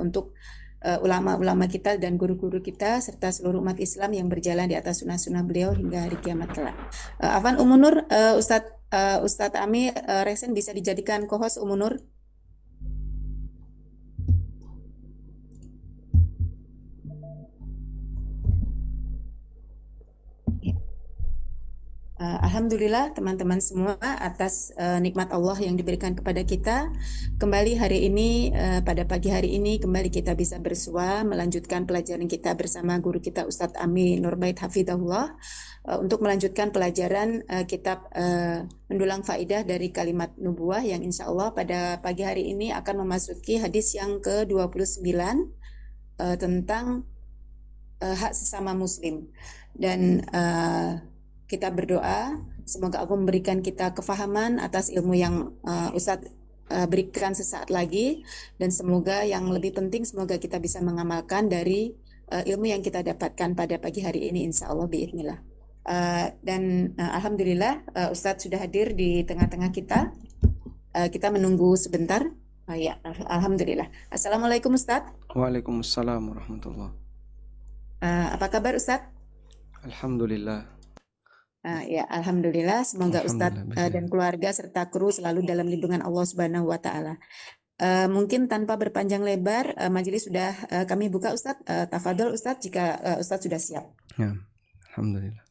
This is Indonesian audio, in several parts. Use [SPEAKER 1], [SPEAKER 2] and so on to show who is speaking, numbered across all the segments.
[SPEAKER 1] untuk ulama-ulama kita dan guru-guru kita serta seluruh umat Islam yang berjalan di atas sunnah-sunnah beliau hingga hari kiamat kelak. Afwan Umunur, Ustadz Ami Resen bisa dijadikan co-host Umunur. Alhamdulillah teman-teman semua atas nikmat Allah yang diberikan kepada kita. Kembali hari ini, pada pagi hari ini kembali kita bisa bersua melanjutkan pelajaran kita bersama guru kita Ustadz Ami Nurbait Hafidahullah untuk melanjutkan pelajaran kitab Mendulang Faidah dari Kalimat Nubuwah yang insya Allah pada pagi hari ini akan memasuki hadis yang ke-29 tentang hak sesama muslim. Dan kita berdoa semoga Allah memberikan kita kefahaman atas ilmu yang Ustadz berikan sesaat lagi, dan semoga yang lebih penting semoga kita bisa mengamalkan dari ilmu yang kita dapatkan pada pagi hari ini insya Allah biiznillah. Dan alhamdulillah Ustadz sudah hadir di tengah-tengah kita. Kita menunggu sebentar. Ya, alhamdulillah. Assalamualaikum Ustadz.
[SPEAKER 2] Waalaikumsalam warahmatullahi.
[SPEAKER 1] Apa kabar Ustadz?
[SPEAKER 2] Alhamdulillah.
[SPEAKER 1] Ya, alhamdulillah. Semoga Ustadz dan keluarga serta kru selalu dalam lindungan Allah Subhanahu wa Ta'ala. Mungkin tanpa berpanjang lebar, majelis sudah kami buka Ustadz. Tafadhol Ustadz jika Ustadz sudah siap.
[SPEAKER 2] Ya, alhamdulillah.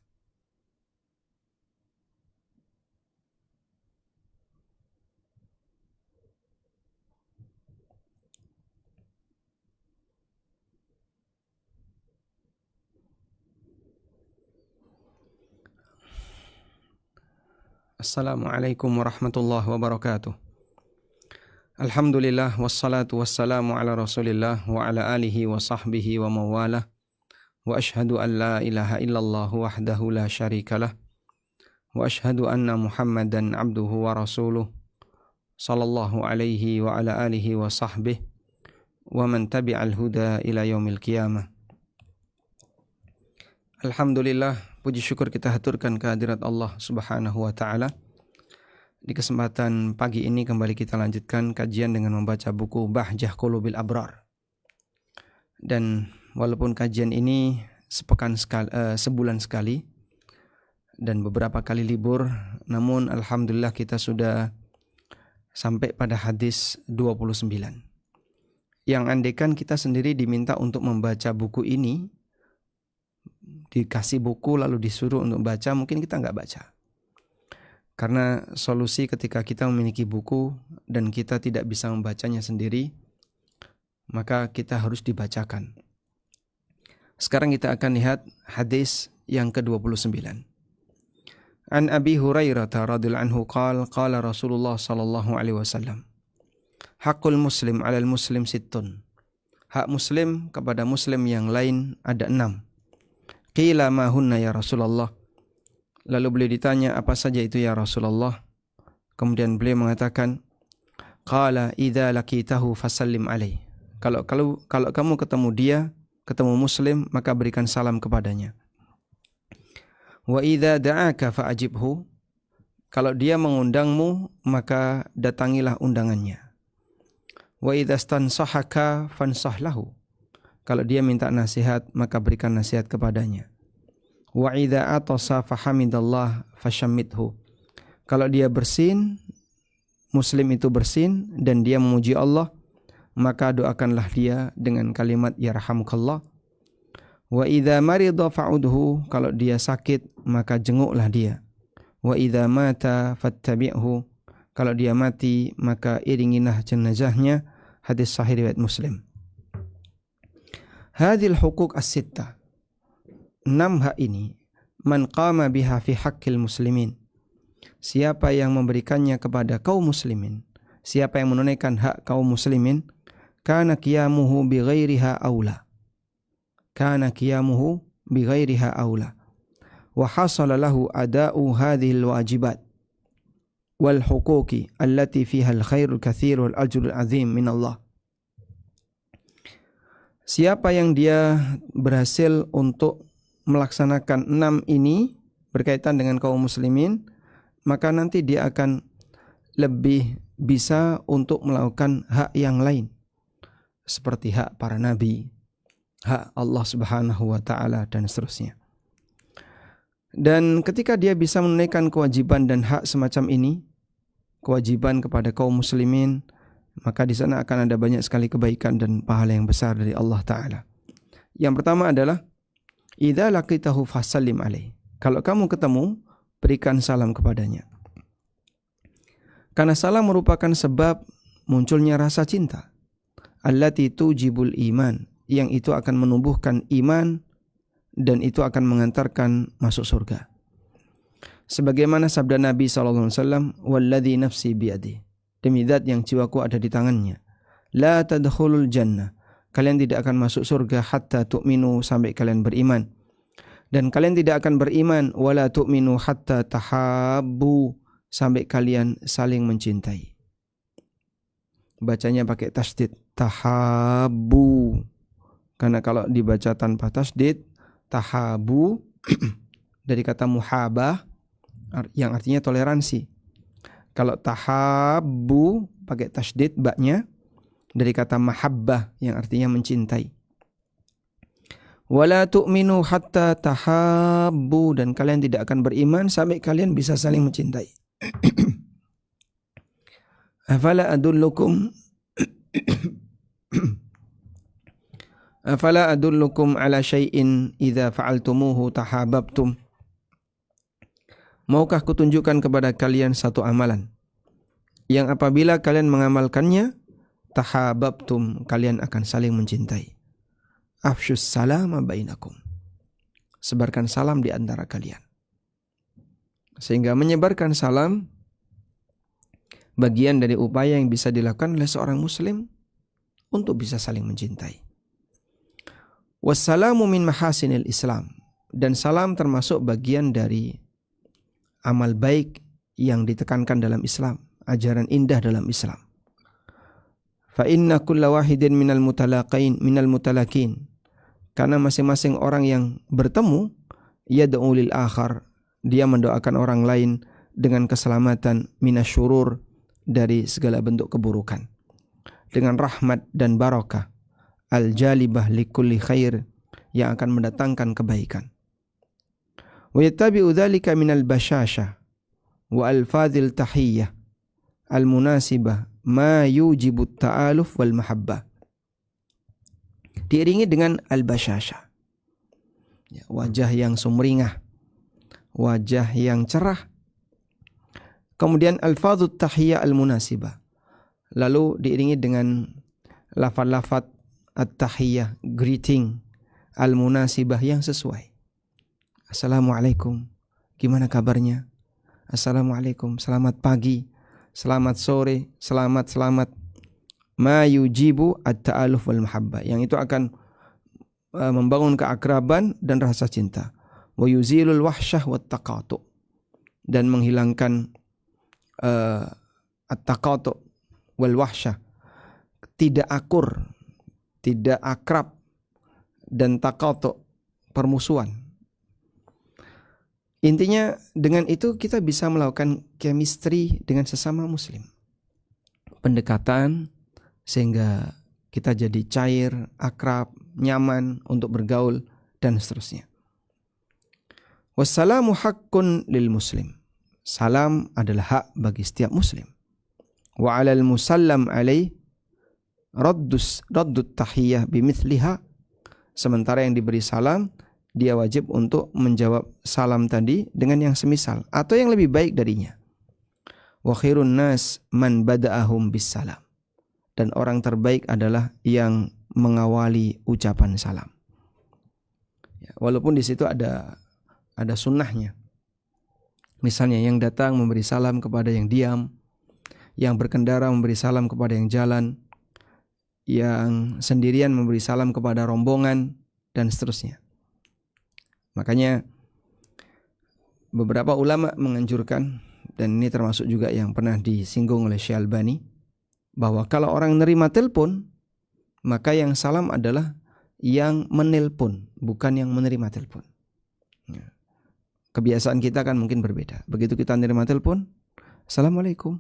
[SPEAKER 2] Assalamualaikum warahmatullahi wabarakatuh. Alhamdulillah wassalatu wassalamu ala Rasulillah wa ala alihi wa sahbihi wa mawalah. Wa ashhadu an la ilaha illallah wahdahu la syarikalah. Wa ashhadu anna Muhammadan abduhu wa rasuluh. Sallallahu alaihi wa ala alihi wa sahbihi wa man tabi'al huda ila yaumil qiyamah. Alhamdulillah, puji syukur kita haturkan kehadirat Allah Subhanahu wa Ta'ala. Di kesempatan pagi ini kembali kita lanjutkan kajian dengan membaca buku Bahjah Qulubil Abrar. Dan walaupun kajian ini sebulan sekali dan beberapa kali libur, namun alhamdulillah kita sudah sampai pada hadis 29. Yang andaikan kita sendiri diminta untuk membaca buku ini, dikasih buku lalu disuruh untuk baca, mungkin kita nggak baca. Karena solusi ketika kita memiliki buku dan kita tidak bisa membacanya sendiri, maka kita harus dibacakan. Sekarang kita akan lihat hadis yang ke-29. An Abi Hurairah radhiyallahu anhu qala Rasulullah sallallahu alaihi wasallam, Haqqul muslim 'alal muslim sittun. Hak muslim kepada muslim yang lain ada 6. Qila ma hunna ya Rasulullah. Lalu beliau ditanya, apa saja itu ya Rasulullah? Kemudian beliau mengatakan, qala idza laqitahu fasallim alaih. Kalau kamu ketemu dia, ketemu muslim, maka berikan salam kepadanya. Wa idza da'aka fa'ajibhu. Kalau dia mengundangmu, maka datangilah undangannya. Wa idza stansahaka fansah lahu. Kalau dia minta nasihat, maka berikan nasihat kepadanya. Wa idza atasa fahamidallah fashammidhu. Kalau dia bersin, muslim itu bersin dan dia memuji Allah, maka doakanlah dia dengan kalimat yarhamukallah. Wa idza marida fa'udhu. Kalau dia sakit, maka jenguklah dia. Wa idza mata fattabi'hu. Kalau dia mati, maka iringilah jenazahnya. Hadis sahih riwayat Muslim. Hadhil huquq as-sittah. 6 hak ini, man qama biha fi haqqil muslimin. Siapa yang memberikannya kepada kaum muslimin, siapa yang menunaikan hak kaum muslimin, kana qiyamuhu bi ghairiha aula. Kana qiyamuhu bi ghairiha aula. Wa hasala lahu ada'u hadhil wajibat wal huquqi allati fiha al khairul katsir wal ajrul azim min Allah. Siapa yang dia berhasil untuk melaksanakan 6 ini berkaitan dengan kaum muslimin, maka nanti dia akan lebih bisa untuk melakukan hak yang lain. seperti hak para nabi, hak Allah Subhanahu wa taala dan seterusnya. Dan ketika dia bisa menunaikan kewajiban dan hak semacam ini, kewajiban kepada kaum muslimin, maka di sana akan ada banyak sekali kebaikan dan pahala yang besar dari Allah taala. Yang pertama adalah idza laqitahu fasallim alaihi. Kalau kamu ketemu, berikan salam kepadanya. Karena salam merupakan sebab munculnya rasa cinta. Allati tujibul iman, yang itu akan menumbuhkan iman dan itu akan mengantarkan masuk surga. Sebagaimana sabda Nabi SAW, walladzi nafsi biyadi, demi zat yang jiwaku ada di tangannya, la tadkhulul jannah, kalian tidak akan masuk surga hatta tu'minu, sampai kalian beriman. Dan kalian tidak akan beriman wala tu'minu hatta tahabbu, sampai kalian saling mencintai. Bacanya pakai tasdid, tahabbu. Karena kalau dibaca tanpa tasdid, tahabu dari kata muhabah yang artinya toleransi. Kalau tahabbu pakai tasdid baknya dari kata mahabbah yang artinya mencintai. Wala tu'minu hatta tahabbu, dan kalian tidak akan beriman sampai kalian bisa saling mencintai. Afala adullukum Afala adullukum ala syai'in idza fa'altumuhu tahabbtum. Maukah kutunjukkan kepada kalian satu amalan yang apabila kalian mengamalkannya, tahabbtum, kalian akan saling mencintai. Afshus salama bainakum. Sebarkan salam di antara kalian. Sehingga menyebarkan salam bagian dari upaya yang bisa dilakukan oleh seorang muslim untuk bisa saling mencintai. Wassalamu min mahasinil Islam, dan salam termasuk bagian dari amal baik yang ditekankan dalam Islam, ajaran indah dalam Islam. Fa inna kulla wahidin minal mutalakin, karena masing-masing orang yang bertemu yad'u lil akhar, dia mendoakan orang lain dengan keselamatan minasyurur, dari segala bentuk keburukan, dengan rahmat dan barakah, al-jalibah likulli khair, yang akan mendatangkan kebaikan. Wa yattabi'u dzalika minal bashashah wa alfadhil tahiyyah al-munasibah ma yujibu ta'aluf wal mahabbah. Diiringi dengan al-bashashah, wajah yang sumringah, wajah yang cerah. Kemudian alfadhut tahiyyah al-munasibah, lalu diiringi dengan lafaz-lafaz at-tahiyyah, greeting al-munasibah, yang sesuai. Assalamualaikum, gimana kabarnya? Assalamualaikum, selamat pagi, selamat sore, selamat. Ma yujibu at-ta'aluf wal mahabbah, yang itu akan membangun keakraban dan rasa cinta. Wa yuzilul wahsyah wat taqatu, dan menghilangkan at-taqatu wal wahsyah, tidak akur, tidak akrab, dan taqatu, permusuhan. Intinya dengan itu kita bisa melakukan chemistry dengan sesama muslim, pendekatan, sehingga kita jadi cair, akrab, nyaman untuk bergaul dan seterusnya. Wassalamu haqqun lil muslim, salam adalah hak bagi setiap muslim. Wa 'alal musallam alaih raddut tahiyyah bimithliha, sementara yang diberi salam dia wajib untuk menjawab salam tadi dengan yang semisal atau yang lebih baik darinya. Wa khairun nas man bada'ahum bis salam, dan orang terbaik adalah yang mengawali ucapan salam. Ya, walaupun di situ ada sunnahnya. Misalnya yang datang memberi salam kepada yang diam, yang berkendara memberi salam kepada yang jalan, yang sendirian memberi salam kepada rombongan, dan seterusnya. Makanya beberapa ulama menganjurkan, dan ini termasuk juga yang pernah disinggung oleh Syekh Albani, bahwa kalau orang nerima telepon, maka yang salam adalah yang menelpon, bukan yang menerima telepon. Kebiasaan kita kan mungkin berbeda. Begitu kita nerima telepon, Assalamualaikum.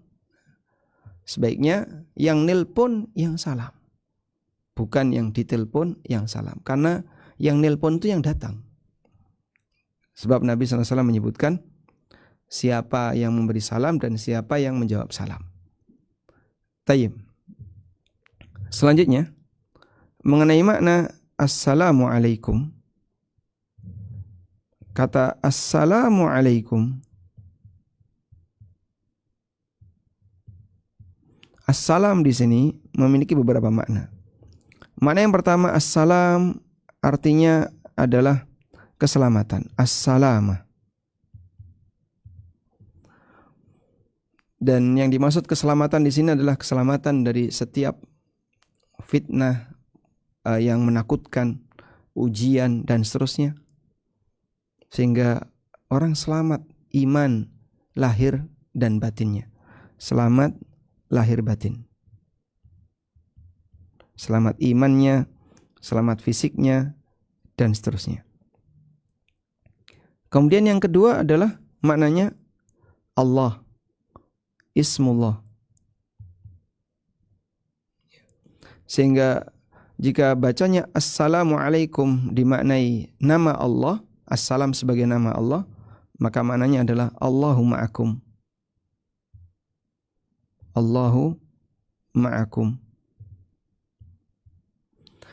[SPEAKER 2] Sebaiknya yang nelpon yang salam. bukan yang ditelepon yang salam. Karena yang nelpon itu yang datang. Sebab Nabi SAW menyebutkan siapa yang memberi salam dan siapa yang menjawab salam. Tayyib. Selanjutnya, mengenai makna Assalamualaikum. Kata Assalamualaikum. Assalam di sini memiliki beberapa makna. Makna yang pertama, assalam artinya adalah keselamatan. Assalamah. Dan yang dimaksud keselamatan di sini adalah keselamatan dari setiap fitnah yang menakutkan, ujian dan seterusnya. Sehingga orang selamat iman lahir dan batinnya. Selamat lahir batin. Selamat imannya, selamat fisiknya dan seterusnya. Kemudian yang kedua adalah maknanya Allah, Ismullah. Sehingga jika bacanya Assalamualaikum dimaknai nama Allah, Assalam sebagai nama Allah, maka maknanya adalah Allahu ma'akum. Allahu ma'akum.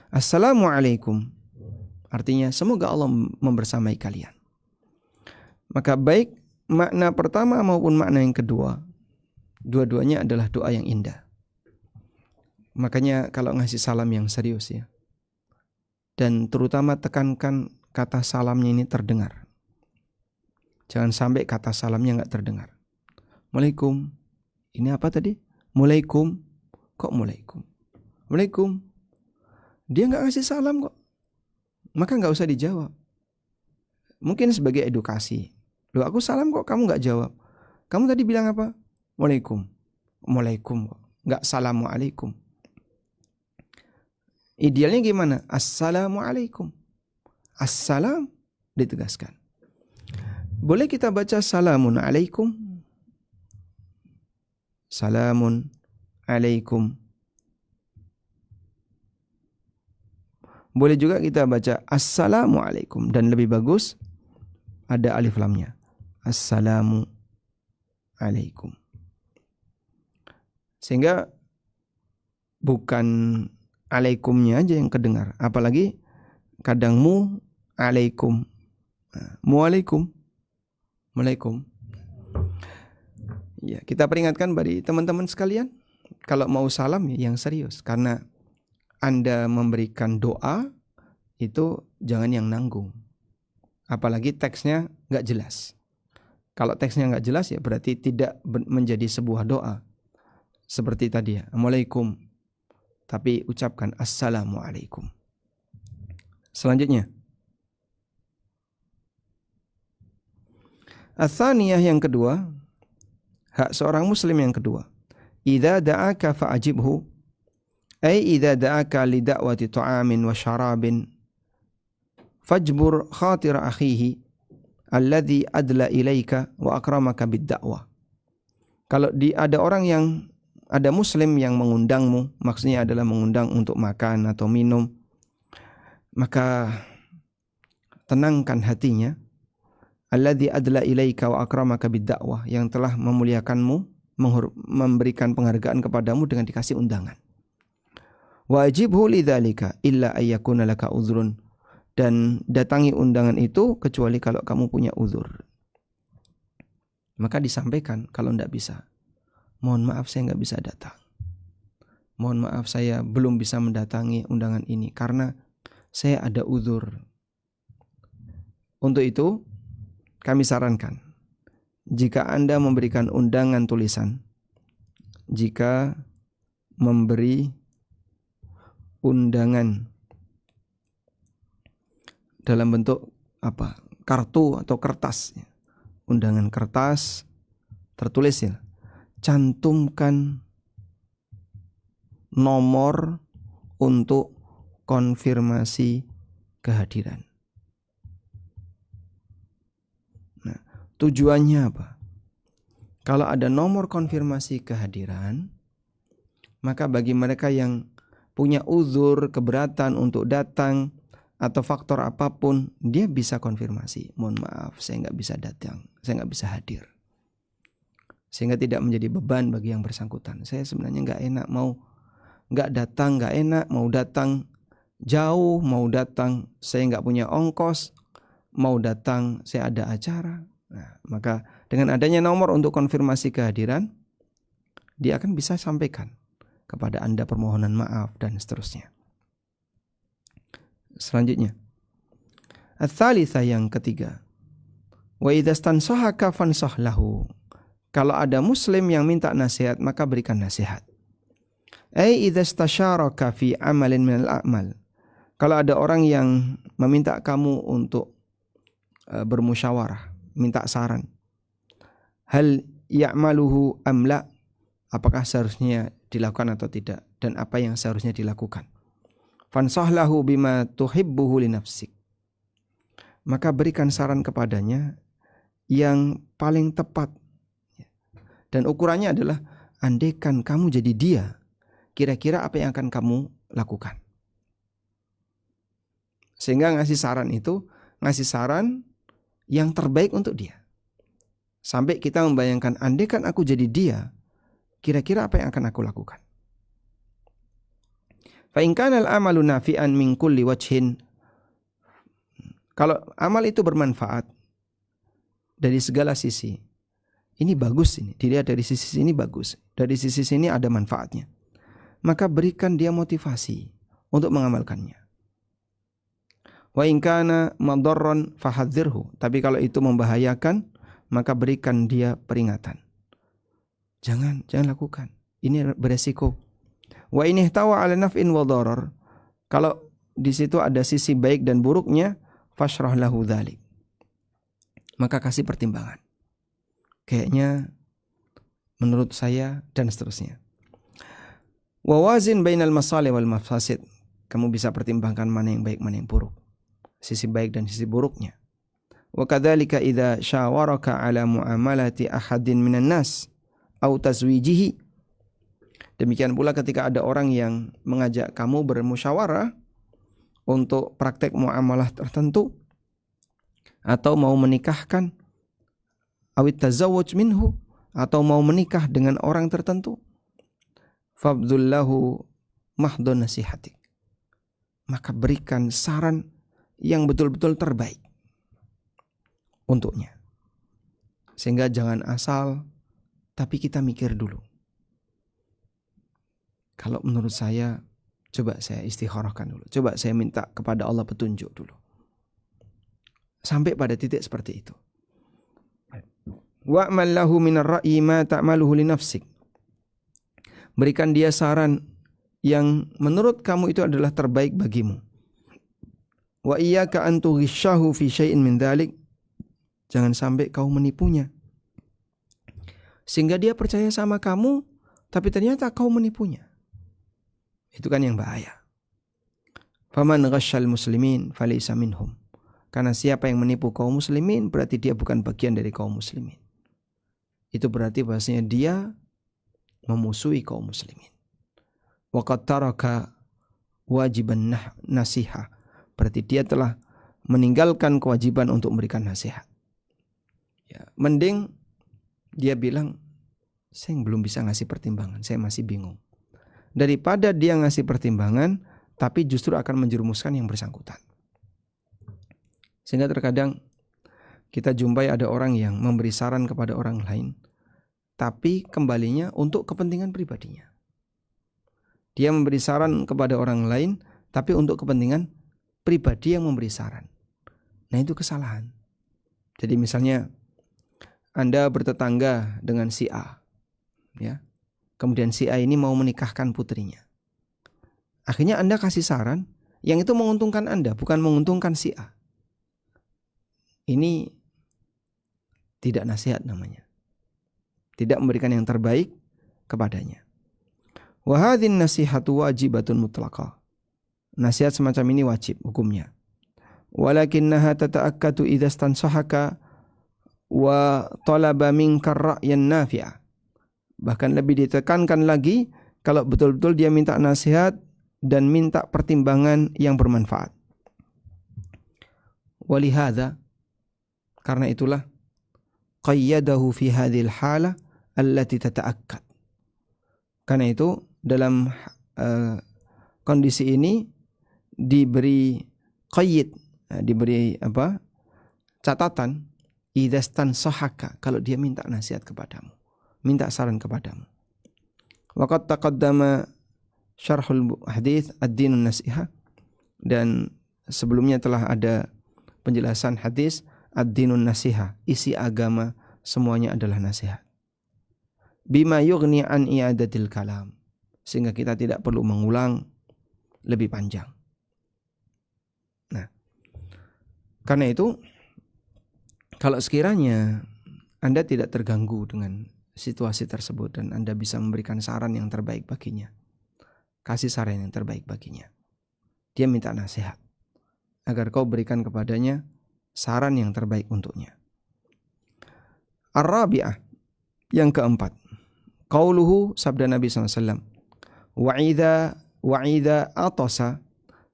[SPEAKER 2] Assalamualaikum artinya semoga Allah membersamai kalian. Maka baik makna pertama maupun makna yang kedua, dua-duanya adalah doa yang indah. Makanya kalau ngasih salam yang serius ya. Dan terutama tekankan kata salamnya ini terdengar. Jangan sampai kata salamnya enggak terdengar. Waalaikum. Ini apa tadi? Mulaikum. Kok mulaikum? Waalaikum. Dia enggak ngasih salam kok. Maka enggak usah dijawab. Mungkin sebagai edukasi. Loh, aku salam kok kamu enggak jawab. Kamu tadi bilang apa? Waalaikum. Waalaikum kok. Enggak salamualaikum. Idealnya gimana? Assalamualaikum. Assalam ditegaskan. Boleh kita baca salamun alaikum? Salamun alaikum. Boleh juga kita baca assalamu alaikum, dan lebih bagus ada alif lamnya. Assalamu alaikum. Sehingga bukan alaikumnya aja yang kedengar, apalagi kadang mu alaikum. Mualaikum. Waalaikum. Ya, kita peringatkan bagi teman-teman sekalian, kalau mau salam ya yang serius, karena Anda memberikan doa itu jangan yang nanggung. Apalagi teksnya nggak jelas. Kalau teksnya nggak jelas ya berarti tidak menjadi sebuah doa. Seperti tadi ya, Assalamualaikum. Tapi ucapkan Assalamualaikum. Selanjutnya, Ats-tsaniyah yang kedua, hak seorang muslim yang kedua. Idza da'aka fa'ajibhu, ay idza da'aka li da'wati ta'amin wa syarabin fajbur khatir akhihi alladhi adla ilaika wa akramaka bid-da'wah. Kalau ada orang yang, ada muslim yang mengundangmu, maksudnya adalah mengundang untuk makan atau minum, maka tenangkan hatinya. Alladzi adla ilaika wa akramaka bid-da'wah, yang telah memuliakanmu, memberikan penghargaan kepadamu dengan dikasih undangan. Wa ajibhu lidzalika illa ayyakuna laka uzrun, dan datangi undangan itu kecuali kalau kamu punya uzur. Maka disampaikan kalau tidak bisa. Mohon maaf saya enggak bisa datang. Mohon maaf saya belum bisa mendatangi undangan ini karena saya ada uzur. Untuk itu kami sarankan, jika Anda memberikan undangan tulisan, jika memberi undangan dalam bentuk apa? Kartu atau kertas, undangan kertas tertulis ya, cantumkan nomor untuk konfirmasi kehadiran. Tujuannya apa? Kalau ada nomor konfirmasi kehadiran, maka bagi mereka yang punya uzur, keberatan untuk datang atau faktor apapun, dia bisa konfirmasi, mohon maaf saya nggak bisa datang, saya nggak bisa hadir. Sehingga tidak menjadi beban bagi yang bersangkutan. Saya sebenarnya nggak enak, mau nggak datang nggak enak, mau datang jauh, mau datang saya nggak punya ongkos, mau datang saya ada acara. Nah, maka dengan adanya nomor untuk konfirmasi kehadiran, dia akan bisa sampaikan kepada Anda permohonan maaf dan seterusnya. Selanjutnya, ats-tsalitsah yang ketiga, wa idza stansahaka fansah lahu. Kalau ada muslim yang minta nasihat, maka berikan nasihat. Ai idza istasyaraka fi amalin minal a'mal. Kalau ada orang yang meminta kamu untuk bermusyawarah, minta saran. Hal ya'maluhu am la? Apakah seharusnya dilakukan atau tidak, dan apa yang seharusnya dilakukan. Fansah lahu bima tuhibbuhu li nafsik. Maka berikan saran kepadanya yang paling tepat. Dan ukurannya adalah, andaikan kamu jadi dia, kira-kira apa yang akan kamu lakukan. Sehingga ngasih saran itu, ngasih saran yang terbaik untuk dia. Sampai kita membayangkan, andaikan aku jadi dia, kira-kira apa yang akan aku lakukan. Fa in kana al-amalu nafi'an min kulli wajhin. Kalau amal itu bermanfaat dari segala sisi, ini bagus, ini dilihat dari sisi sini bagus, dari sisi sini ada manfaatnya, maka berikan dia motivasi untuk mengamalkannya. Wa in kana madarran fahadzirhu. Tapi kalau itu membahayakan, maka berikan dia peringatan. Jangan lakukan. Ini beresiko. Wa in ihtawa 'ala naf'in wa darar. Kalau di situ ada sisi baik dan buruknya, fashrah lahu dzalik. Maka kasih pertimbangan. Kayaknya menurut saya dan seterusnya. Wa wazin bainal masalih wal mafasid. Kamu bisa pertimbangkan mana yang baik, mana yang buruk. Sisi baik dan sisi buruknya. Wa kadzalika idza syawaraka 'ala muamalati ahadin minan nas au tazwijihi. Demikian pula ketika ada orang yang mengajak kamu bermusyawarah untuk praktek muamalah tertentu atau mau menikahkan, awit tazawwuj minhu, atau mau menikah dengan orang tertentu, fabdullahu mahdun nasihatik. Maka berikan saran yang betul-betul terbaik untuknya. Sehingga jangan asal, tapi kita mikir dulu. Kalau menurut saya, coba saya istikharahkan dulu. Coba saya minta kepada Allah petunjuk dulu. Sampai pada titik seperti itu. Wa'mal lahu minar ra'yi ma ta'maluhu li nafsik. Berikan dia saran yang menurut kamu itu adalah terbaik bagimu. Wa iyyaka an tughishahu fi syai'in min dzalik. Jangan sampai kau menipunya. Sehingga dia percaya sama kamu, tapi ternyata kau menipunya. Itu kan yang bahaya. Faman ghasyal muslimin falaysa minhum. Karena siapa yang menipu kaum muslimin, berarti dia bukan bagian dari kaum muslimin. Itu berarti bahasanya dia memusuhi kaum muslimin. Wa qad taraka wajiban nasiha. Berarti dia telah meninggalkan kewajiban untuk memberikan nasihat. Ya, mending dia bilang, saya belum bisa ngasih pertimbangan, saya masih bingung. Daripada dia ngasih pertimbangan, tapi justru akan menjerumuskan yang bersangkutan. Sehingga terkadang kita jumpai ada orang yang memberi saran kepada orang lain, tapi kembalinya untuk kepentingan pribadinya. Dia memberi saran kepada orang lain, tapi untuk kepentingan pribadi yang memberi saran. Nah, itu kesalahan. Jadi misalnya Anda bertetangga dengan si A, ya. Kemudian si A ini mau menikahkan putrinya. Akhirnya Anda kasih saran yang itu menguntungkan Anda, bukan menguntungkan si A. Ini tidak nasihat namanya. Tidak memberikan yang terbaik kepadanya. Wa hadzin nasihatu wajibatun mutlaqah. Nasihat semacam ini wajib hukumnya. Walakinnaha tata'akkadu idza stansahaka wa talaba minka ra'yan nafi'a. Bahkan lebih ditekankan lagi kalau betul-betul dia minta nasihat dan minta pertimbangan yang bermanfaat. Walihada, karena itulah qayyadahu fi hadhil hala allati tata'akkad. Karena itu dalam kondisi ini diberi qayyid, diberi catatan, idzastan sahaka, kalau dia minta nasihat kepadamu, minta saran kepadamu. Waqad taqaddama syarhul hadits ad-dinun nasiha, dan sebelumnya telah ada penjelasan hadis ad-dinun nasiha, isi agama semuanya adalah nasihat. Bima yughni an i'adatil kalam, sehingga kita tidak perlu mengulang lebih panjang. Nah, karena itu kalau sekiranya Anda tidak terganggu dengan situasi tersebut dan Anda bisa memberikan saran yang terbaik baginya, kasih saran yang terbaik baginya. Dia minta nasihat agar kau berikan kepadanya saran yang terbaik untuknya. Ar-rabi'ah, yang keempat, qauluhu, sabda Nabi SAW, wa idza atasa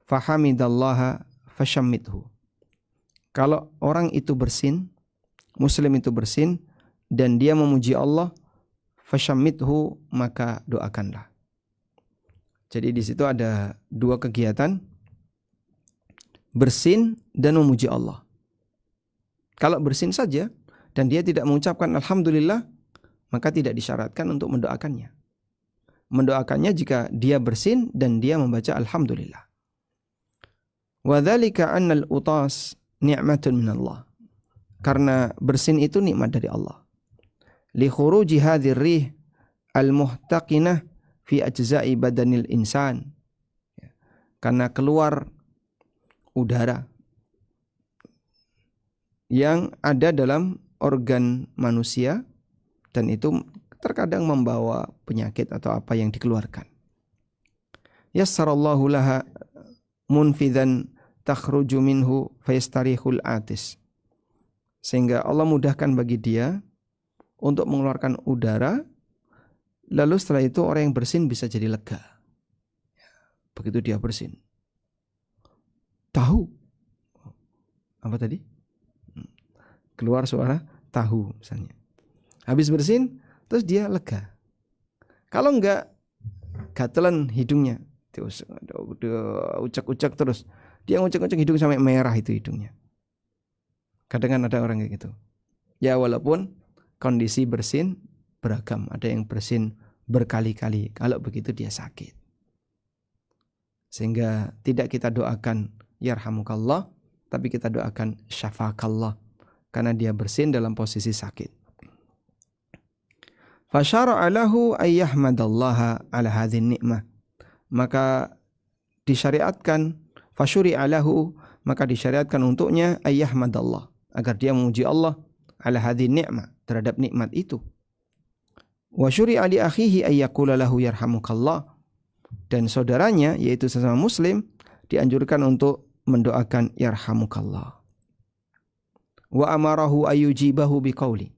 [SPEAKER 2] fahamidallaha fashammithu. Kalau orang itu bersin, muslim itu bersin, dan dia memuji Allah, fashammithu, maka doakanlah. Jadi di situ ada dua kegiatan, bersin dan memuji Allah. Kalau bersin saja dan dia tidak mengucapkan alhamdulillah, maka tidak disyaratkan untuk mendoakannya. Mendoakannya jika dia bersin dan dia membaca alhamdulillah. Wa dzalika annal utas ni'matun minallah. Karena bersin itu nikmat dari Allah. Li khuruji hadhir rih al-muhtaqinah fi ajza'i badanil insan. Karena keluar udara yang ada dalam organ manusia, dan itu terkadang membawa penyakit atau apa yang dikeluarkan. Yassarallahu laha munfidhan takhruju minhu fayastarihul atis. Sehingga Allah mudahkan bagi dia untuk mengeluarkan udara, lalu setelah itu orang yang bersin bisa jadi lega. Begitu dia bersin. Tahu. Apa tadi? Keluar suara tahu misalnya. Habis bersin, terus dia lega. Kalau enggak, gatelan hidungnya. Terus ucek-ucek terus. Dia ucek-ucek hidung sampai merah itu hidungnya. Kadang ada orang kayak gitu. Ya walaupun kondisi bersin beragam. Ada yang bersin berkali-kali. Kalau begitu dia sakit. Sehingga tidak kita doakan yarhamukallah, tapi kita doakan syafakallah, karena dia bersin dalam posisi sakit. Fasyara'a lahu ayyahmadallaha ala hadhin ni'mah. Maka disyariatkan, fasyuri'a lahu, maka disyariatkan untuknya ayyahmadallah, agar dia memuji Allah ala hadhin ni'mah, terhadap nikmat itu. Wa syuri'a li akhihi ayyaqula lahu yarhamukallah, dan saudaranya yaitu sesama muslim dianjurkan untuk mendoakan yarhamukallah. Wa amarahu ayyujibahu biqauli.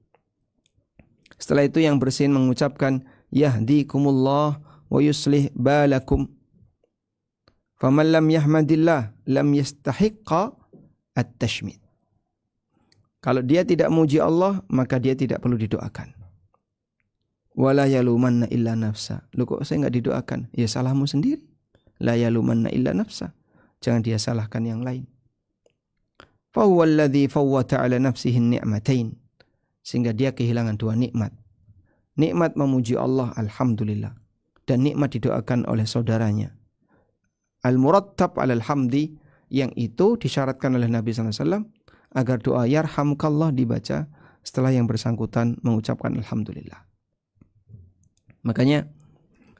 [SPEAKER 2] Setelah itu yang bersin mengucapkan yahdikumullah wa yuslih balakum. Faman lam yahmadillah lam yastahiqqa at-tashmid. Kalau dia tidak memuji Allah, maka dia tidak perlu didoakan. Wala yalumanna illa nafsa. Loh kok saya enggak didoakan? Ya salahmu sendiri. La yalumanna illa nafsa. Jangan dia salahkan yang lain. Fahuwa alladhi fawwata ala nafsihi ni'matain. Sehingga dia kehilangan dua nikmat. Nikmat memuji Allah, alhamdulillah. Dan nikmat didoakan oleh saudaranya. Al-murattab alal hamdi, yang itu disyaratkan oleh Nabi SAW agar doa yarhamukallah dibaca setelah yang bersangkutan mengucapkan alhamdulillah. Makanya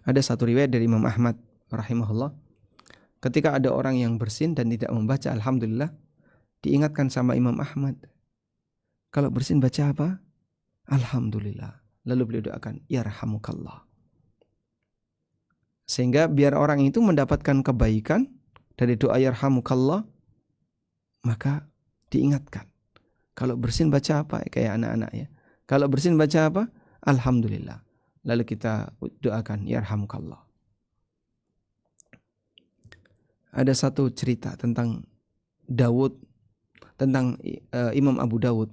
[SPEAKER 2] ada satu riwayat dari Imam Ahmad rahimahullah, ketika ada orang yang bersin dan tidak membaca alhamdulillah, diingatkan sama Imam Ahmad, kalau bersin baca apa? Alhamdulillah. Lalu beliau doakan yarhamukallah. Sehingga biar orang itu mendapatkan kebaikan dari doa yarhamukallah, maka diingatkan. Kalau bersin baca apa? Kayak anak-anak ya. Kalau bersin baca apa? Alhamdulillah. Lalu kita doakan yarhamukallah. ada satu cerita tentang Dawud, tentang Imam Abu Dawud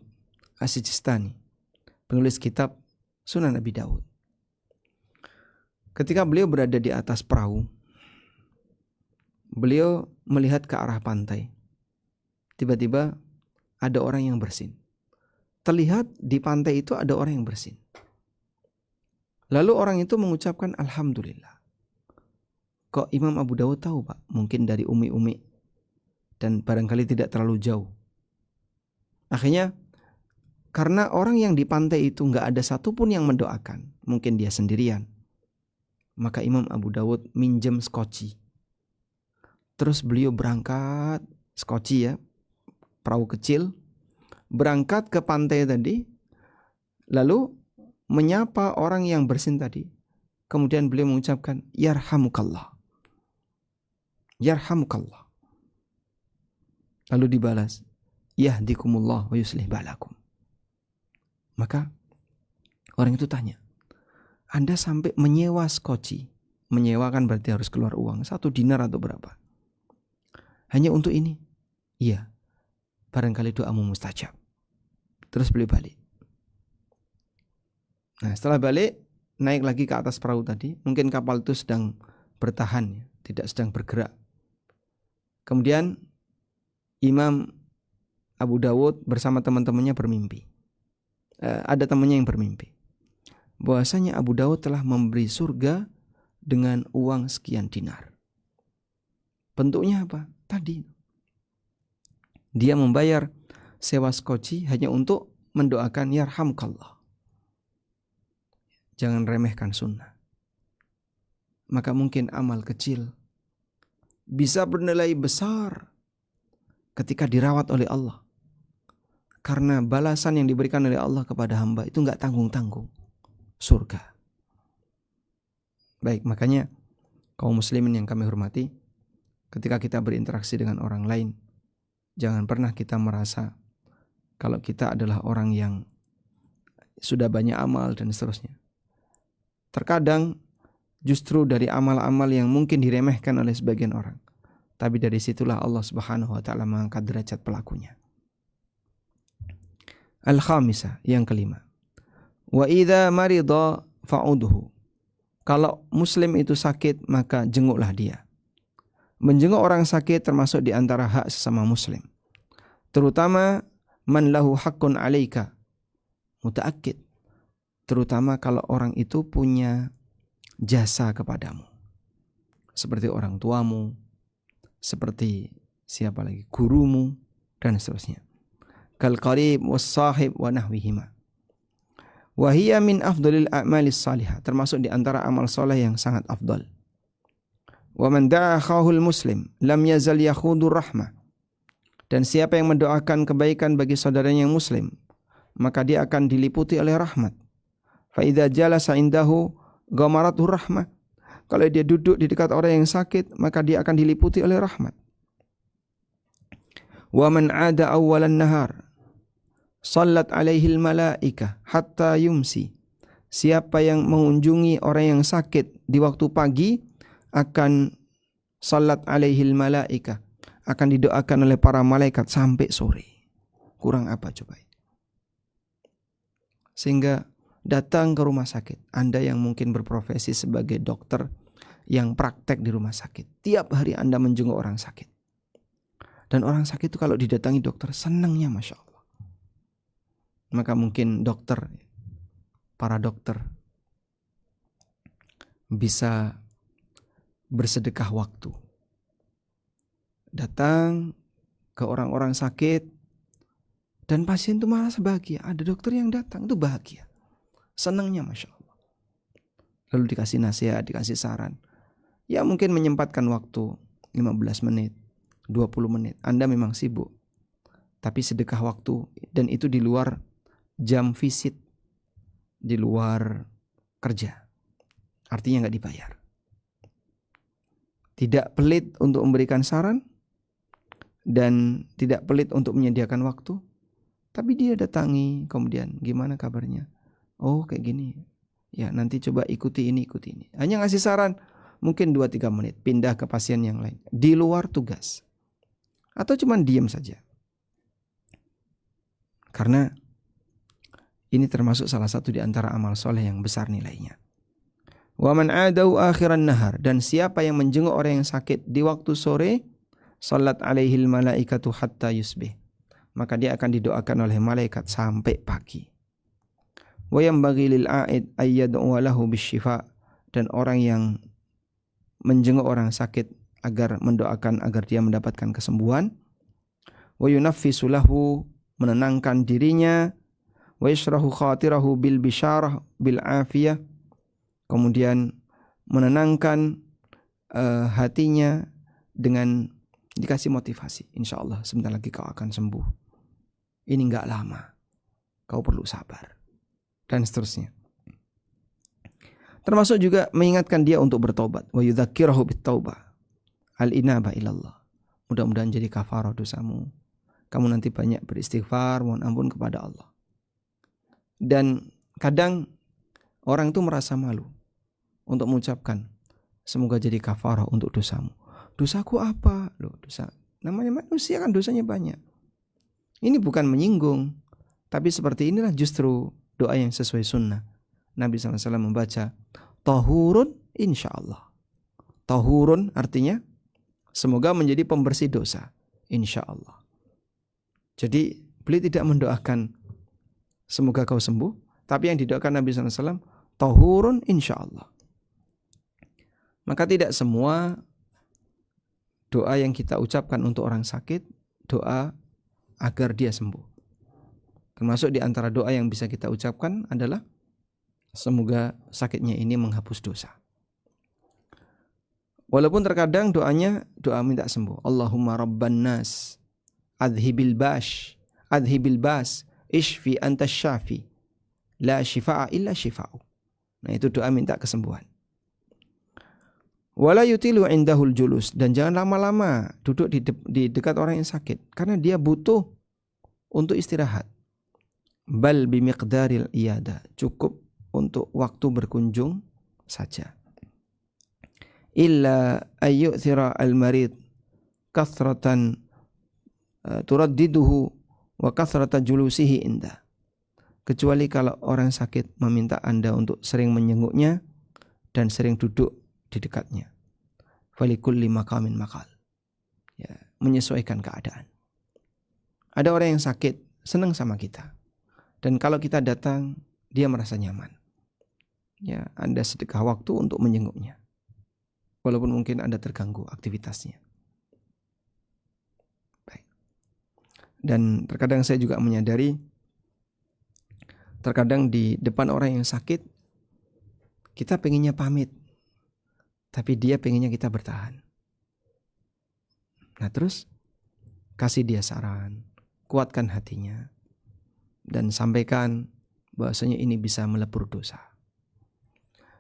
[SPEAKER 2] As-Sijistani, penulis kitab Sunan Abi Dawud. Ketika beliau berada di atas perahu, beliau melihat ke arah pantai. Tiba-tiba ada orang yang bersin. Terlihat di pantai itu ada orang yang bersin. Lalu orang itu mengucapkan Alhamdulillah. Kok Imam Abu Dawud tahu, Pak? Mungkin dari umi-umi dan barangkali tidak terlalu jauh. Akhirnya karena orang yang di pantai itu gak ada satupun yang mendoakan, mungkin dia sendirian, maka Imam Abu Dawud minjem skoci. Terus beliau berangkat, skoci ya, perahu kecil, berangkat ke pantai tadi, lalu menyapa orang yang bersin tadi. Kemudian beliau mengucapkan Yarhamukallah, Yarhamukallah. Lalu dibalas Yahdikumullah wa yuslih balakum. Maka orang itu tanya, Anda sampai menyewa skoci? Menyewa kan berarti harus keluar uang, 1 dinar atau berapa? Hanya untuk ini? Iya, barangkali doamu mustajab. Terus beliau balik. Nah, setelah balik, naik lagi ke atas perahu tadi. Mungkin kapal itu sedang bertahan, tidak sedang bergerak. Kemudian Imam Abu Dawud bersama teman-temannya bermimpi. Ada temannya yang bermimpi bahwasanya Abu Dawud telah memberi surga dengan uang sekian dinar. Bentuknya apa? Tadi dia membayar sewa skoci hanya untuk mendoakan Yarhamkallah. Jangan remehkan sunnah. Maka mungkin amal kecil bisa bernilai besar ketika dirawat oleh Allah. Karena balasan yang diberikan oleh Allah kepada hamba itu gak tanggung-tanggung. Surga. Baik, makanya kaum muslimin yang kami hormati, ketika kita berinteraksi dengan orang lain, jangan pernah kita merasa kalau kita adalah orang yang sudah banyak amal dan seterusnya. Terkadang justru dari amal-amal yang mungkin diremehkan oleh sebagian orang, tapi dari situlah Allah Subhanahu wa taala mengangkat derajat pelakunya. Al-khamisah, yang kelima. Wa idza marida fa'udhu. Kalau muslim itu sakit, maka jenguklah dia. Menjenguk orang sakit termasuk di antara hak sesama muslim. Terutama man lahu haqqun 'alaika. Mutaakkid. Terutama kalau orang itu punya jasa kepadamu. Seperti orang tuamu, seperti siapa lagi? Gurumu dan seterusnya. Kal qarib was sahib wa nahwihima. Wa hiya min afdalil a'malis salihah, termasuk di antara amal soleh yang sangat afdal. Wa man da'a akhahul muslim lam yazal yakhudur rahmah. Dan siapa yang mendoakan kebaikan bagi saudaranya yang muslim, maka dia akan diliputi oleh rahmat. Fa idza jalasa indahu ghamaratur rahmah. Kalau dia duduk di dekat orang yang sakit, maka dia akan diliputi oleh rahmat. Wa man 'ada awwalan nahar sallat alaihil malaikah hatta yumsi. Siapa yang mengunjungi orang yang sakit di waktu pagi, akan sallat alaihil malaikah, akan didoakan oleh para malaikat sampai sore. Kurang apa coba? Sehingga datang ke rumah sakit, Anda yang mungkin berprofesi sebagai dokter yang praktek di rumah sakit, tiap hari Anda menjenguk orang sakit. Dan orang sakit itu kalau didatangi dokter, senangnya Masya Allah. Maka mungkin dokter, para dokter bisa bersedekah waktu. Datang ke orang-orang sakit dan pasien itu malah bahagia. Ada dokter yang datang itu bahagia. Senangnya Masya Allah. Lalu dikasih nasihat, dikasih saran. Ya mungkin menyempatkan waktu 15 menit, 20 menit. Anda memang sibuk. Tapi sedekah waktu, dan itu di luar jam visit, di luar kerja. Artinya gak dibayar. Tidak pelit untuk memberikan saran, dan tidak pelit untuk menyediakan waktu. Tapi dia datangi, kemudian gimana kabarnya? Oh kayak gini. Ya nanti coba ikuti ini. Hanya ngasih saran, mungkin 2-3 menit, pindah ke pasien yang lain. Di luar tugas. Atau cuma diam saja. Karena ini termasuk salah satu di antara amal soleh yang besar nilainya. Wa man adau akhiran nahar, dan siapa yang menjenguk orang yang sakit di waktu sore, salat alaihil malaikatu hatta yusbih, maka dia akan didoakan oleh malaikat sampai pagi. Wa yanbaghi lil a'id ay yad'u lahu bisyifa, dan orang yang menjenguk orang sakit agar mendoakan agar dia mendapatkan kesembuhan. Wa yunaffisu lahu, menenangkan dirinya. Wa yashrahu khatirahu bil bisyarah bil afiyah, kemudian menenangkan hatinya dengan dikasih motivasi. Insyaallah sebentar lagi kau akan sembuh. Ini enggak lama. Kau perlu sabar. Dan seterusnya. Termasuk juga mengingatkan dia untuk bertobat. Wa yudzakkirahu bit-taubah. Al-inabah ilallah. Mudah-mudahan jadi kafarah dosamu. Kamu nanti banyak beristighfar, mohon ampun kepada Allah. Dan kadang orang itu merasa malu untuk mengucapkan semoga jadi kafarah untuk dosamu. Dosaku apa? Loh, dosa. Namanya manusia kan dosanya banyak. Ini bukan menyinggung, tapi seperti inilah justru doa yang sesuai sunnah. Nabi SAW membaca tahurun insyaallah. Tahurun artinya semoga menjadi pembersih dosa, insyaallah. Jadi beliau tidak mendoakan semoga kau sembuh, tapi yang didoakan Nabi SAW tahurun insyaallah. Maka tidak semua doa yang kita ucapkan untuk orang sakit doa agar dia sembuh. Termasuk di antara doa yang bisa kita ucapkan adalah semoga sakitnya ini menghapus dosa. Walaupun terkadang doanya doa minta sembuh. Allahumma rabban nas adhibil bas ishfi anta syafi la shifa'a illa shifa'u. Nah, itu doa minta kesembuhan. Wala yutilu indahul julus, dan jangan lama-lama duduk di dekat orang yang sakit karena dia butuh untuk istirahat. Bal bimiqdaril iyada, cukup untuk waktu berkunjung saja. Illa ayyuthira al-marid kathratan turaddiduhu wa kathrata julusihi inda. Kecuali kalau orang sakit meminta Anda untuk sering menjenguknya dan sering duduk di dekatnya. Falikulli maqamin maqal. Ya, menyesuaikan keadaan. Ada orang yang sakit senang sama kita. Dan kalau kita datang, dia merasa nyaman. Ya, Anda sedekah waktu untuk menjenguknya. Walaupun mungkin Anda terganggu aktivitasnya. Baik. Dan terkadang saya juga menyadari, terkadang di depan orang yang sakit, kita pengennya pamit. Tapi dia pengennya kita bertahan. Nah terus, kasih dia saran, kuatkan hatinya, dan sampaikan bahwasanya ini bisa melebur dosa.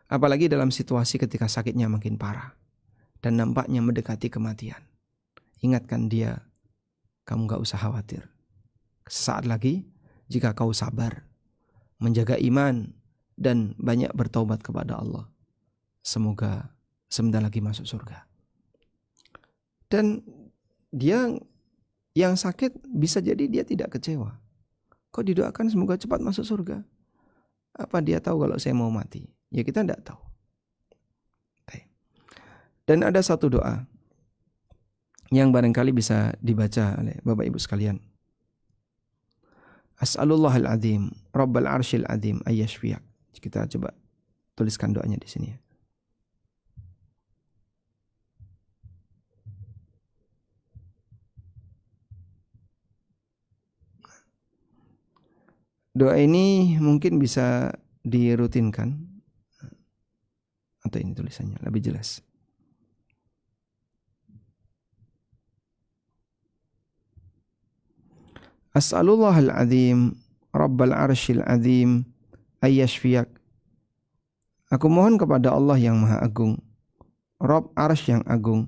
[SPEAKER 2] Apalagi dalam situasi ketika sakitnya makin parah dan nampaknya mendekati kematian. Ingatkan dia, kamu gak usah khawatir. Sesaat lagi, jika kau sabar, menjaga iman, dan banyak bertaubat kepada Allah, semoga sebentar lagi masuk surga. Dan dia yang sakit bisa jadi dia tidak kecewa. Kok didoakan semoga cepat masuk surga? Apa dia tahu kalau saya mau mati? Ya kita tidak tahu. Dan ada satu doa yang barangkali bisa dibaca oleh Bapak Ibu sekalian. As'alullahal azim, Rabbal arsyil azim, ayyashfiyak. Kita coba tuliskan doanya di sini ya. Doa ini mungkin bisa dirutinkan, atau ini tulisannya lebih jelas. As'alullahal azim, Rabbal arsyil azim, ayyashfiyak. Aku mohon kepada Allah yang Maha Agung, Rabb arsy yang agung,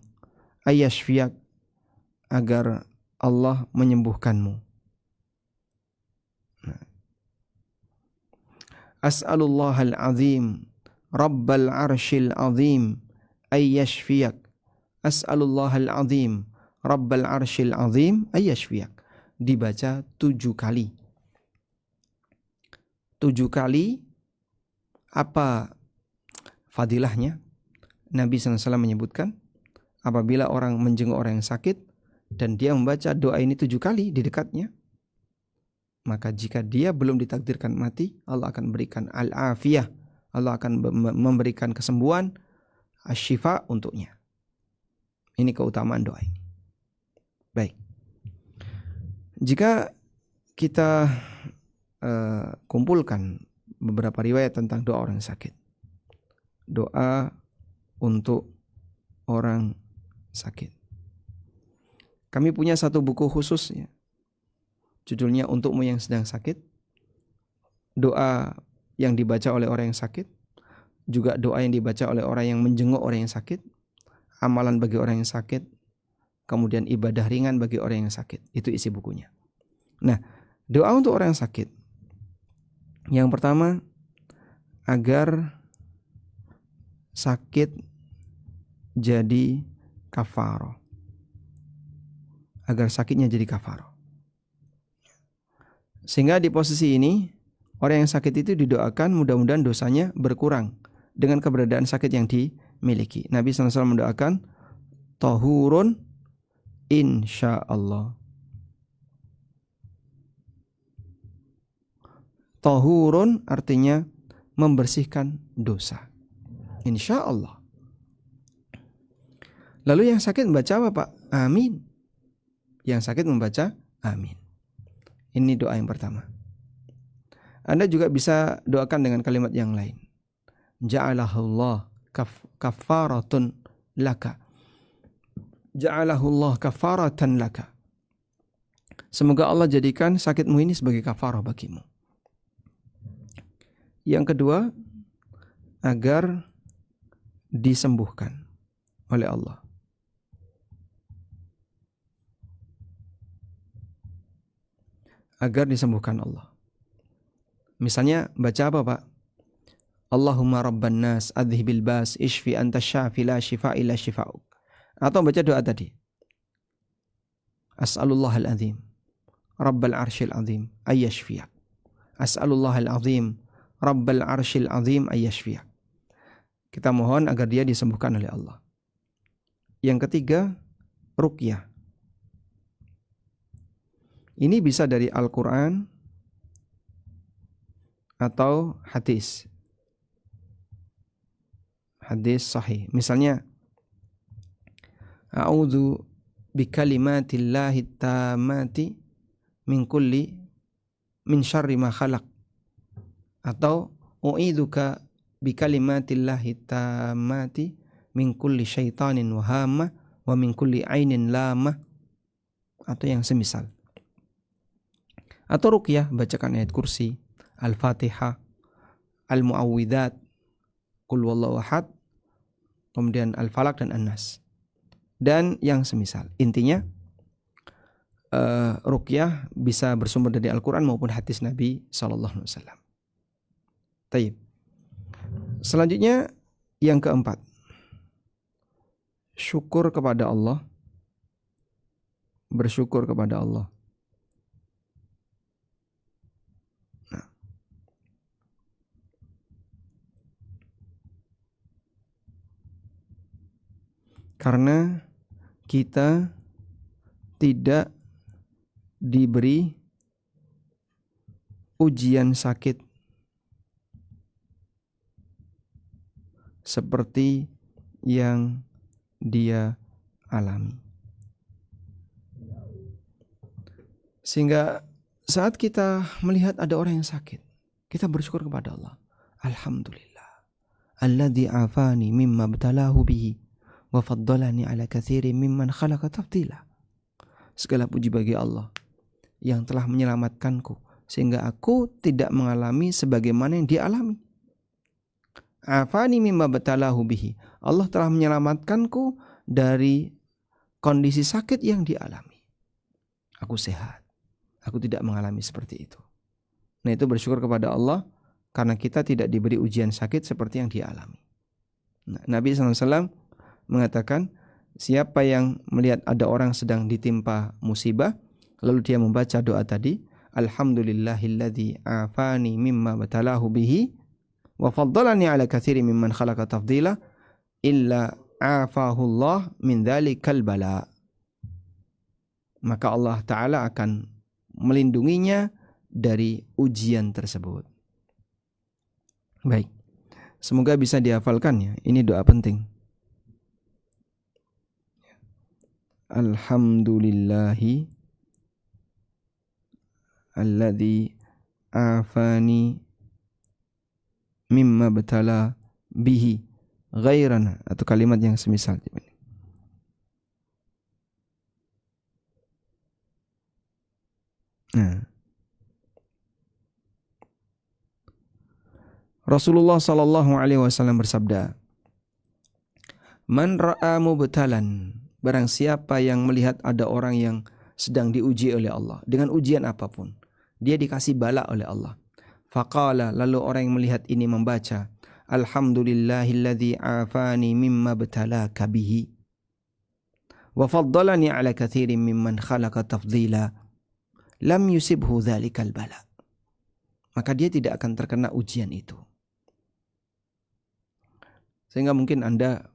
[SPEAKER 2] ayyashfiyak, agar Allah menyembuhkanmu. As'alullahal azim, Rabbal arsyil azim, ayyashfiyak. As'alullahal azim rabbal arsyil azim ayyashfiyak. Dibaca 7 kali. 7 kali. Apa fadilahnya? Nabi SAW menyebutkan, apabila orang menjenguk orang yang sakit dan dia membaca doa ini 7 kali di dekatnya, maka jika dia belum ditakdirkan mati, Allah akan berikan al-afiyah, Allah akan memberikan kesembuhan, asyifa untuknya. Ini keutamaan doa ini. Baik. Jika kita kumpulkan beberapa riwayat tentang doa orang sakit. Doa untuk orang sakit. Kami punya satu buku khusus ya. Judulnya Untukmu yang sedang sakit. Doa yang dibaca oleh orang yang sakit. Juga doa yang dibaca oleh orang yang menjenguk orang yang sakit. Amalan bagi orang yang sakit. Kemudian ibadah ringan bagi orang yang sakit. Itu isi bukunya. Nah, doa untuk orang yang sakit. Yang pertama, agar sakit jadi kafaroh. Agar sakitnya jadi kafaroh. Sehingga di posisi ini, orang yang sakit itu didoakan mudah-mudahan dosanya berkurang dengan keberadaan sakit yang dimiliki. Nabi SAW mendoakan, tahurun insyaallah. Tahurun artinya membersihkan dosa. Insyaallah. Lalu yang sakit membaca apa, Pak? Amin. Yang sakit membaca amin. Ini doa yang pertama. Anda juga bisa doakan dengan kalimat yang lain. Ja'alahullah kafaratun laka. Ja'alahullah kafaratan laka. Semoga Allah jadikan sakitmu ini sebagai kafarah bagimu. Yang kedua, agar disembuhkan oleh Allah. Agar disembuhkan Allah. Misalnya baca apa, Pak? Allahumma rabban nas adhibil bas ishfi anta syafi la shifa illa shifa'uk. Atau baca doa tadi. As'alullahal azim rabbal arsyil azim ayyashfiyak. As'alullahal azim rabbal arsyil azim ayyashfiyak. Kita mohon agar dia disembuhkan oleh Allah. Yang ketiga, ruqyah. Ini bisa dari Al-Quran atau hadis. Hadis sahih. Misalnya, a'udzu bikalimatillahi tammati min syarri ma khalaq. Atau u'idzuka bikalimatillahi tammati min kulli syaitanin wahamah wa min kulli ainin lamah. Atau yang semisal. Atau ruqyah, bacakan ayat kursi, Al-Fatihah, Al-Mu'awwidzat, Qul Wallahu Ahad, kemudian Al-Falaq dan An-Nas. Dan yang semisal. Intinya, ruqyah bisa bersumber dari Al-Quran maupun hadis Nabi SAW. Taib. Selanjutnya, yang keempat. Syukur kepada Allah. Bersyukur kepada Allah. Karena kita tidak diberi ujian sakit seperti yang dia alami. Sehingga saat kita melihat ada orang yang sakit, kita bersyukur kepada Allah. Alhamdulillah. Alladzi afani mimma btalahu bihi wa faddalani ala katsirin mimman khalaqa tafdila. Segala puji bagi Allah yang telah menyelamatkanku sehingga aku tidak mengalami sebagaimana yang dia alami. Afani mimma btalahu bihi. Allah telah menyelamatkanku dari kondisi sakit yang dialami. Aku sehat. Aku tidak mengalami seperti itu. Nah, itu bersyukur kepada Allah karena kita tidak diberi ujian sakit seperti yang dia alami. Nah, Nabi SAW mengatakan, siapa yang melihat ada orang sedang ditimpa musibah, lalu dia membaca doa tadi, Alhamdulillahilladzi afani mimma batalahu bihi wa faddalani ala katsiri mimman khalaqa tafdila illa afahullah min dzalikal bala. Maka Allah Ta'ala akan melindunginya dari ujian tersebut. Baik, semoga bisa dihafalkan ya. Ini doa penting. Alhamdulillahi alladzi afani mimma batala bihi ghairana, atau kalimat yang semisal. Nah, Rasulullah sallallahu alaihi wasallam bersabda, "Man ra'a mubtalan," barang siapa yang melihat ada orang yang sedang diuji oleh Allah dengan ujian apapun, dia dikasih bala oleh Allah. Faqala, lalu orang yang melihat ini membaca, Alhamdulillahilladzi afani mimma btalaka bihi wa faddalani ala katsirin mimman khalaqa tafdila lam yusibhu dzalikal bala. Maka dia tidak akan terkena ujian itu. Sehingga mungkin Anda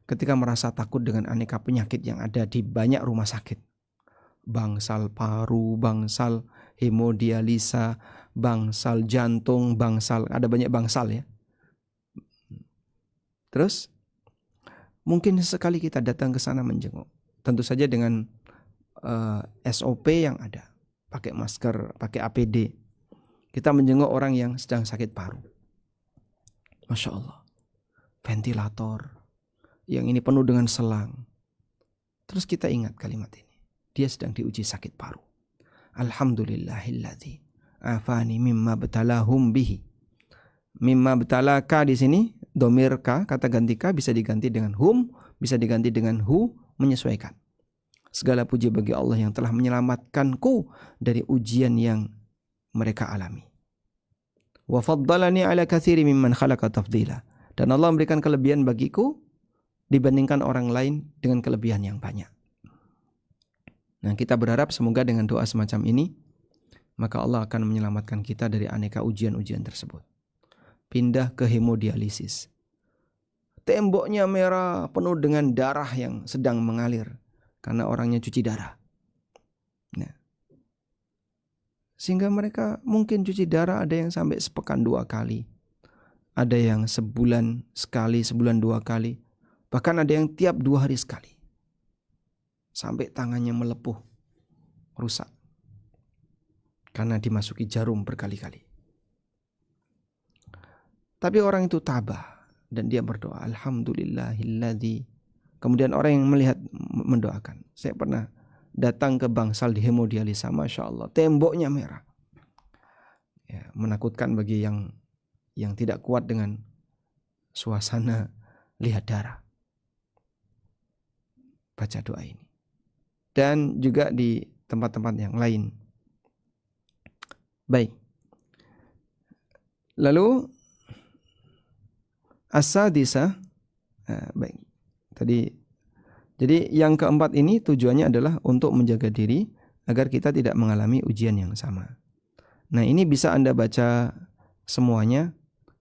[SPEAKER 2] ketika merasa takut dengan aneka penyakit yang ada di banyak rumah sakit, bangsal paru, bangsal hemodialisa, bangsal jantung, bangsal, ada banyak bangsal ya. Terus mungkin sekali kita datang ke sana menjenguk, tentu saja dengan SOP yang ada, pakai masker, pakai APD. Kita menjenguk orang yang sedang sakit paru. Masya Allah, ventilator, yang ini penuh dengan selang. Terus kita ingat kalimat ini, dia sedang diuji sakit paru. Alhamdulillahilladzi afani mimma btalahum bihi. Mimma btalaka di sini domir ka, kata ganti ka bisa diganti dengan hum, bisa diganti dengan hu, menyesuaikan. Segala puji bagi Allah yang telah menyelamatkanku dari ujian yang mereka alami. Wa faddalani ala katsiri mimman khalaqa tafdila. Dan Allah memberikan kelebihan bagiku dibandingkan orang lain dengan kelebihan yang banyak. Nah, kita berharap semoga dengan doa semacam ini, maka Allah akan menyelamatkan kita dari aneka ujian-ujian tersebut. Pindah ke hemodialisis. Temboknya merah, penuh dengan darah yang sedang mengalir karena orangnya cuci darah. Nah, sehingga mereka mungkin cuci darah ada yang sampai sepekan 2 kali. Ada yang sebulan sekali, sebulan 2 kali. Bahkan ada yang tiap 2 hari sekali. Sampai tangannya melepuh, rusak. Karena dimasuki jarum berkali-kali. Tapi orang itu tabah dan dia berdoa, Alhamdulillahilladzi. Kemudian orang yang melihat mendoakan. Saya pernah datang ke bangsal di hemodialisa, Masya Allah, temboknya merah. Ya, menakutkan bagi yang tidak kuat dengan suasana lihat darah. Baca doa ini. Dan juga di tempat-tempat yang lain. Baik. Lalu as-sadisa, baik. Jadi yang keempat ini tujuannya adalah untuk menjaga diri agar kita tidak mengalami ujian yang sama. Nah, ini bisa Anda baca semuanya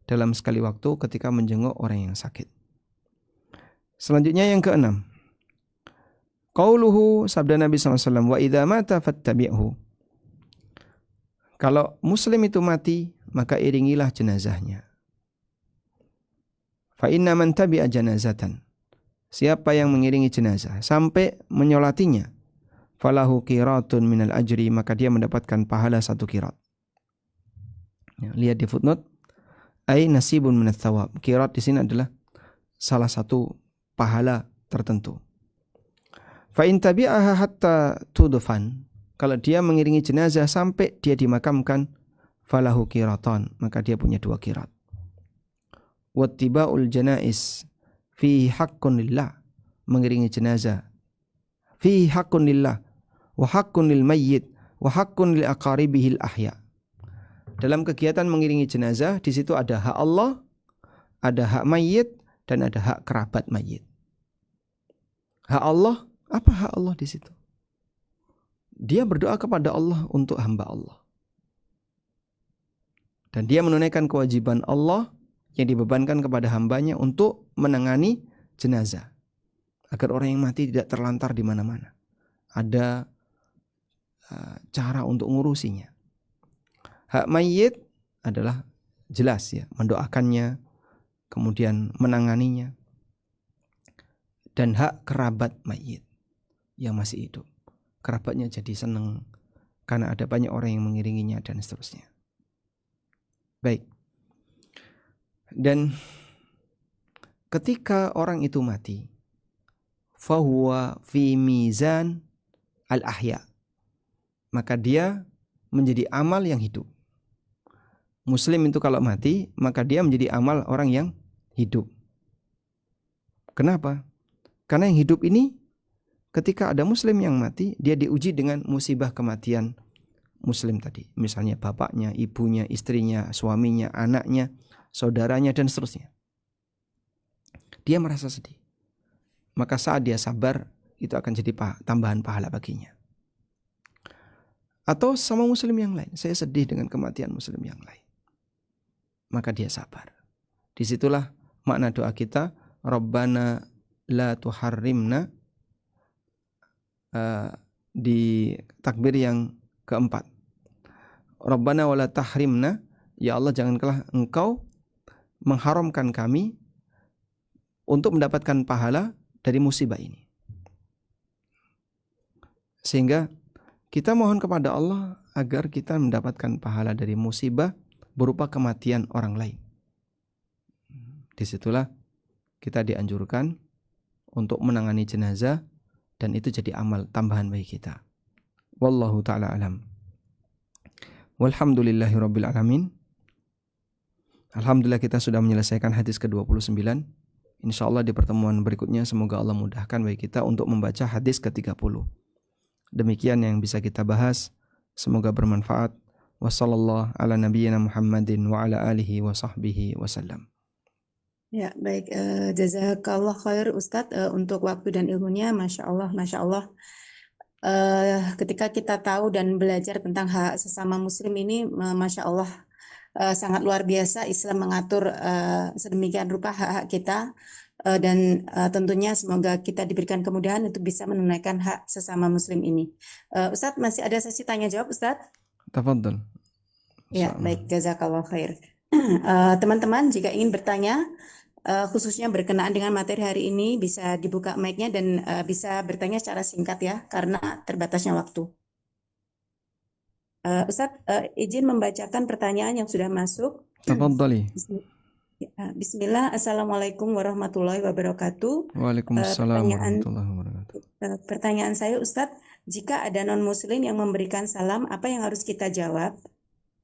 [SPEAKER 2] dalam sekali waktu ketika menjenguk orang yang sakit. Selanjutnya yang keenam. Qauluhu, sabda Nabi SAW, wa idza mata fattabi'hu. Kalau muslim itu mati, maka iringilah jenazahnya. Fa inna man tabi'a janazatan. Siapa yang mengiringi jenazah sampai menyolatinya, falahu qiratun minal ajri, maka dia mendapatkan pahala 1 qirat. Ya, lihat di footnote, ai nasibun minat thawab. Qirat di sini adalah salah satu pahala tertentu. Fa in tabi'aha hatta tudfan, kalau dia mengiringi jenazah sampai dia dimakamkan, falahu qiratan, maka dia punya 2 qirat. Wattiba'ul janais fi haqqun lillah, mengiringi jenazah. Fi haqqun lillah wa haqqun lil mayyit wa haqqun li aqaribihil ahya. Dalam kegiatan mengiringi jenazah, di situ ada hak Allah, ada hak mayyit, dan ada hak kerabat mayyit. Hak Allah, apa hak Allah di situ? Dia berdoa kepada Allah untuk hamba Allah. Dan dia menunaikan kewajiban Allah yang dibebankan kepada hambanya untuk menangani jenazah. Agar orang yang mati tidak terlantar di mana-mana. Ada cara untuk ngurusinya. Hak mayit adalah jelas ya, mendoakannya, kemudian menanganinya. Dan hak kerabat mayit yang masih hidup. Kerabatnya jadi senang karena ada banyak orang yang mengiringinya dan seterusnya. Baik. Dan ketika orang itu mati, fahuwa fi mizan al-ahya, maka dia menjadi amal yang hidup. Muslim itu kalau mati, maka dia menjadi amal orang yang hidup. Kenapa? Karena yang hidup ini, ketika ada muslim yang mati, dia diuji dengan musibah kematian muslim tadi. Misalnya bapaknya, ibunya, istrinya, suaminya, anaknya, saudaranya, dan seterusnya. Dia merasa sedih. Maka saat dia sabar, itu akan jadi tambahan pahala baginya. Atau sama muslim yang lain, saya sedih dengan kematian muslim yang lain. Maka dia sabar. Disitulah makna doa kita, Rabbana la tuharrimna, di takbir yang keempat. Rabbana wala tahrimna, ya Allah janganlah engkau mengharamkan kami untuk mendapatkan pahala dari musibah ini. Sehingga kita mohon kepada Allah agar kita mendapatkan pahala dari musibah berupa kematian orang lain. Disitulah kita dianjurkan untuk menangani jenazah dan itu jadi amal tambahan bagi kita. Wallahu ta'ala alam. Walhamdulillahi rabbil alamin. Alhamdulillah kita sudah menyelesaikan hadis ke-29. InsyaAllah di pertemuan berikutnya semoga Allah mudahkan bagi kita untuk membaca hadis ke-30. Demikian yang bisa kita bahas. Semoga bermanfaat. Wassallallahu ala nabiyyina Muhammadin wa ala alihi wa sahbihi wasallam.
[SPEAKER 1] Ya, baik. Jazakallah khair Ustadz untuk waktu dan ilmunya. Masya Allah, Masya Allah. Ketika kita tahu dan belajar tentang hak sesama muslim ini, Masya Allah, sangat luar biasa Islam mengatur sedemikian rupa hak-hak kita, dan tentunya semoga kita diberikan kemudahan untuk bisa menunaikan hak sesama muslim ini. Ustadz, masih ada sesi tanya jawab Ustadz?
[SPEAKER 2] Tafadhol.
[SPEAKER 1] Ya, baik, jazakallah khair. Teman-teman jika ingin bertanya, khususnya berkenaan dengan materi hari ini, bisa dibuka mic-nya dan bisa bertanya secara singkat ya, karena terbatasnya waktu. Ustadz, izin membacakan pertanyaan yang sudah masuk.
[SPEAKER 2] Tafadhali.
[SPEAKER 1] Bismillah, Assalamualaikum warahmatullahi wabarakatuh.
[SPEAKER 2] Waalaikumsalam warahmatullahi wabarakatuh.
[SPEAKER 1] Pertanyaan saya Ustadz, jika ada non-muslim yang memberikan salam, apa yang harus kita jawab?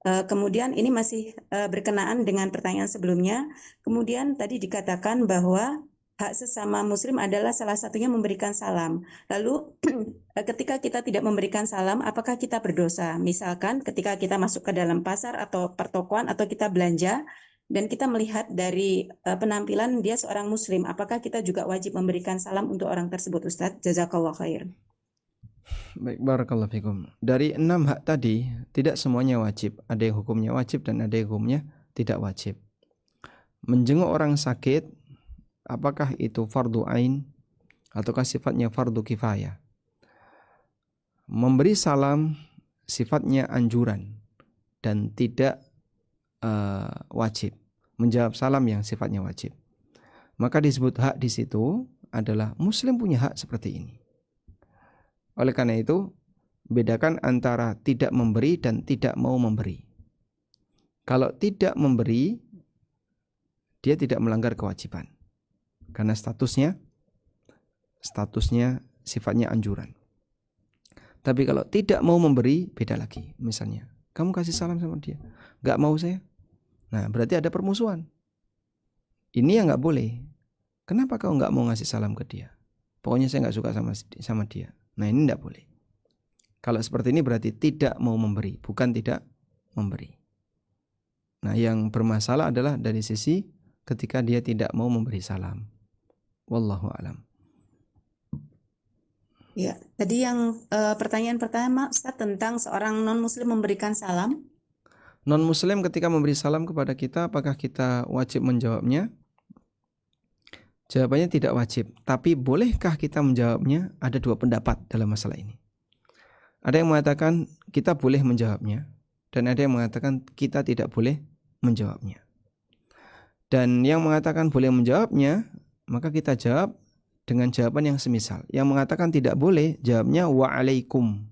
[SPEAKER 1] Kemudian ini masih berkenaan dengan pertanyaan sebelumnya. Kemudian tadi dikatakan bahwa hak sesama muslim adalah salah satunya memberikan salam. Lalu ketika kita tidak memberikan salam, apakah kita berdosa? Misalkan ketika kita masuk ke dalam pasar atau pertokoan atau kita belanja dan kita melihat dari penampilan dia seorang muslim, apakah kita juga wajib memberikan salam untuk orang tersebut Ustadz? Jazakallah khair.
[SPEAKER 2] Baik, barakallahu fikum. Dari 6 hak tadi, tidak semuanya wajib. Ada yang hukumnya wajib dan ada yang hukumnya tidak wajib. Menjenguk orang sakit, apakah itu fardu ain ataukah sifatnya fardu kifayah? Memberi salam sifatnya anjuran dan tidak wajib. Menjawab salam yang sifatnya wajib. Maka disebut hak di situ adalah muslim punya hak seperti ini. Oleh karena itu, bedakan antara tidak memberi dan tidak mau memberi. Kalau tidak memberi, dia tidak melanggar kewajiban. Karena statusnya sifatnya anjuran. Tapi kalau tidak mau memberi, beda lagi. Misalnya, kamu kasih salam sama dia, gak mau saya. Nah, berarti ada permusuhan. Ini yang gak boleh. Kenapa kau gak mau ngasih salam ke dia? Pokoknya saya gak suka sama dia. Nah, ini tidak boleh. Kalau seperti ini berarti tidak mau memberi, bukan tidak memberi. Nah, yang bermasalah adalah dari sisi ketika dia tidak mau memberi salam. Wallahu a'lam.
[SPEAKER 1] Ya, tadi yang pertanyaan pertama Ustaz tentang seorang non-muslim memberikan salam.
[SPEAKER 2] Non-muslim ketika memberi salam kepada kita, apakah kita wajib menjawabnya? Jawabannya tidak wajib. Tapi bolehkah kita menjawabnya? Ada dua pendapat dalam masalah ini. Ada yang mengatakan kita boleh menjawabnya, dan ada yang mengatakan kita tidak boleh menjawabnya. Dan yang mengatakan boleh menjawabnya, maka kita jawab dengan jawaban yang semisal. Yang mengatakan tidak boleh, jawabnya wa'alaikum.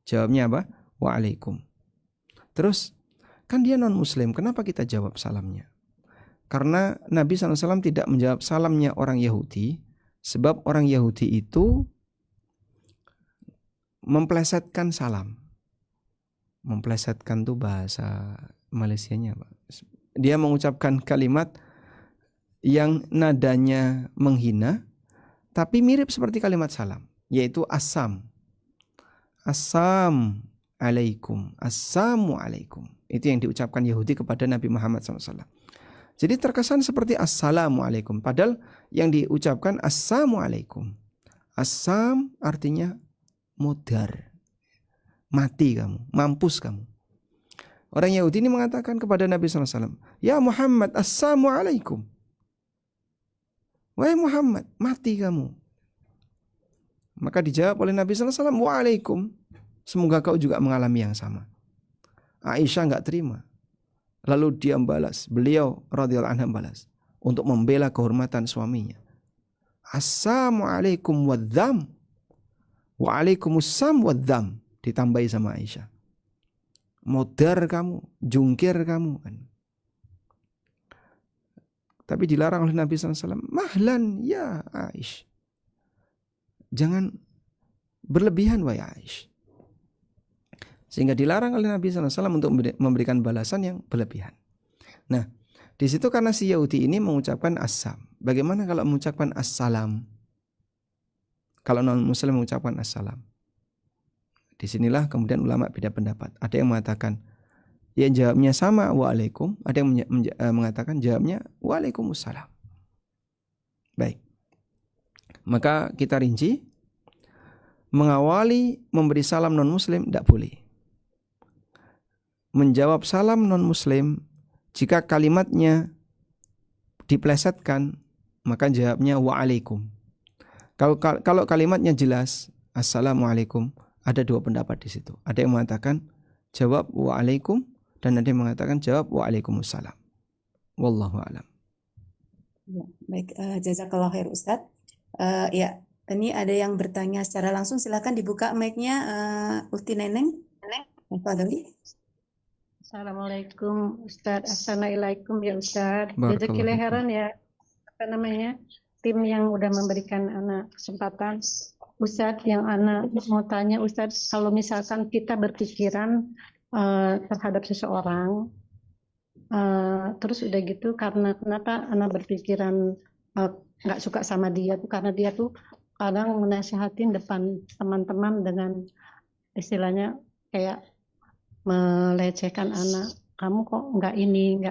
[SPEAKER 2] Jawabnya apa? Wa'alaikum. Terus, kan dia non-muslim, kenapa kita jawab salamnya? Karena Nabi SAW tidak menjawab salamnya orang Yahudi, sebab orang Yahudi itu memplesetkan salam. Memplesetkan itu bahasa Malaysianya, Pak. Dia mengucapkan kalimat yang nadanya menghina, tapi mirip seperti kalimat salam, yaitu assam. Assam alaikum, assamu alaikum. Itu yang diucapkan Yahudi kepada Nabi Muhammad SAW. Jadi terkesan seperti assalamualaikum, padahal yang diucapkan assalamualaikum. Assam artinya mudar, mati kamu, mampus kamu. Orang Yahudi ini mengatakan kepada Nabi SAW, ya Muhammad, assalamualaikum. Wahai Muhammad, mati kamu. Maka dijawab oleh Nabi SAW, waalaikum. Semoga kau juga mengalami yang sama. Aisyah enggak terima. Lalu dia membalas, beliau radhiyallahu anha membalas untuk membela kehormatan suaminya. Assalamualaikum wadzam. Waalaikumsalam wadzam. Ditambahi sama Aisyah. Modar kamu, jungkir kamu kan. Tapi dilarang oleh Nabi SAW. Mahlan ya Aisyah. Jangan berlebihan wahai Aisyah. Sehingga dilarang oleh Nabi SAW untuk memberikan balasan yang berlebihan. Nah, di situ karena si Yahudi ini mengucapkan assam. Bagaimana kalau mengucapkan assalam? Kalau non-muslim mengucapkan assalam. Disinilah kemudian ulama beda pendapat. Ada yang mengatakan, ya jawabnya sama, waalaikum. Ada yang mengatakan jawabnya, waalaikumsalam. Baik. Maka kita rinci, mengawali memberi salam non-muslim tidak boleh. Menjawab salam non-muslim, jika kalimatnya diplesetkan, maka jawabnya waalaikum. Kalau kalimatnya jelas, assalamualaikum, ada dua pendapat di situ. Ada yang mengatakan jawab waalaikum, dan ada yang mengatakan jawab waalaikumsalam. Wallahu a'lam.
[SPEAKER 1] Ya, baik, jazakallah khair Ustaz. Ya, ini ada yang bertanya secara langsung. Silakan dibuka mic-nya, Ukti Neneng. Fadhali.
[SPEAKER 3] Assalamualaikum Ustadz, assalamualaikum ya Ustadz.
[SPEAKER 2] Barakallahu
[SPEAKER 3] Jazakallahu
[SPEAKER 2] fikum.
[SPEAKER 3] khairan ya, tim yang udah memberikan anak kesempatan. Ustadz, yang anak mau tanya Ustadz, kalau misalkan kita berpikiran terhadap seseorang, terus udah gitu kenapa anak berpikiran nggak suka sama dia tuh karena dia tuh kadang menasihatin depan teman-teman dengan istilahnya kayak melecehkan anak, kamu kok nggak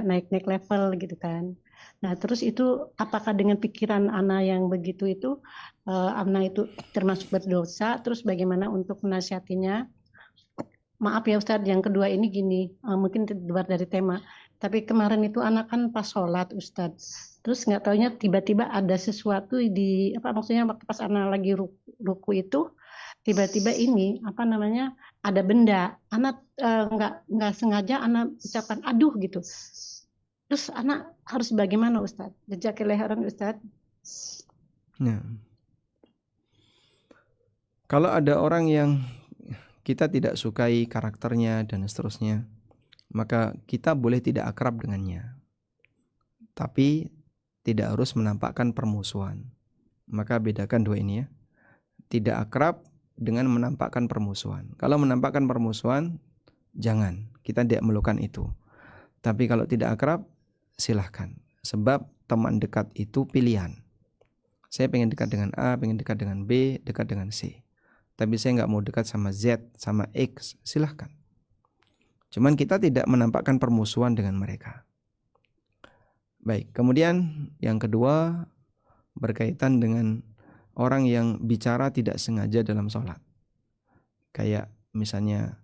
[SPEAKER 3] naik level gitu kan. Nah terus itu apakah dengan pikiran anak yang begitu itu anak itu termasuk berdosa? Terus bagaimana untuk menasihatinya? Maaf ya Ustadz, yang kedua ini gini, mungkin di luar dari tema. Tapi kemarin itu anak kan pas sholat Ustadz, terus nggak taunya tiba-tiba ada sesuatu maksudnya waktu pas anak lagi ruku itu tiba-tiba ada benda, anak nggak sengaja anak ucapkan aduh gitu, terus anak harus bagaimana Ustadz? Jazakallahu khairan Ustadz.
[SPEAKER 2] Ya. Kalau ada orang yang kita tidak sukai karakternya dan seterusnya, maka kita boleh tidak akrab dengannya, tapi tidak harus menampakkan permusuhan. Maka bedakan dua ini ya. Tidak akrab dengan menampakkan permusuhan. Kalau menampakkan permusuhan, jangan. Kita tidak melakukan itu. Tapi kalau tidak akrab, silahkan. Sebab teman dekat itu pilihan. Saya pengen dekat dengan A, pengen dekat dengan B, dekat dengan C. Tapi saya nggak mau dekat sama Z, sama X, silahkan. Cuman kita tidak menampakkan permusuhan dengan mereka. Baik, kemudian yang kedua berkaitan dengan orang yang bicara tidak sengaja dalam sholat. Kayak misalnya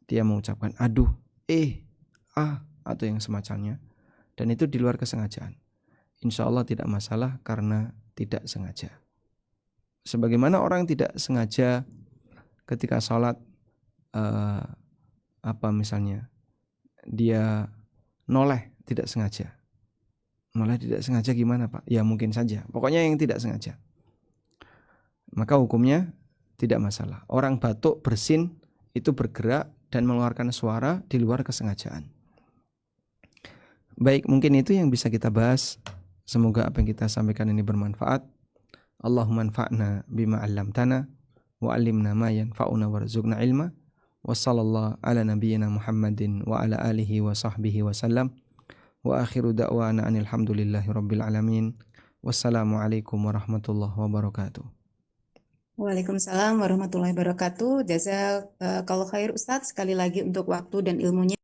[SPEAKER 2] dia mengucapkan aduh, atau yang semacamnya. Dan itu di luar kesengajaan. Insya Allah tidak masalah karena tidak sengaja. Sebagaimana orang tidak sengaja ketika sholat, misalnya dia noleh tidak sengaja. Noleh tidak sengaja gimana Pak? Ya mungkin saja. Pokoknya yang tidak sengaja. Maka hukumnya tidak masalah. Orang batuk, bersin itu bergerak dan mengeluarkan suara di luar kesengajaan. Baik, mungkin itu yang bisa kita bahas. Semoga apa yang kita sampaikan ini bermanfaat. Allahumma anfa'na bima 'allamtana wa 'allimna ma yanfa'una warzuqna ilma. Wa sallallahu ala nabiyyina Muhammadin wa ala alihi wa sahbihi wa sallam. Wa akhiru da'wana anil hamdulillahi rabbil alamin. Wassalamualaikum warahmatullahi wabarakatuh.
[SPEAKER 1] Waalaikumsalam warahmatullahi wabarakatuh. Jazakallahu khair Ustadz, sekali lagi untuk waktu dan ilmunya.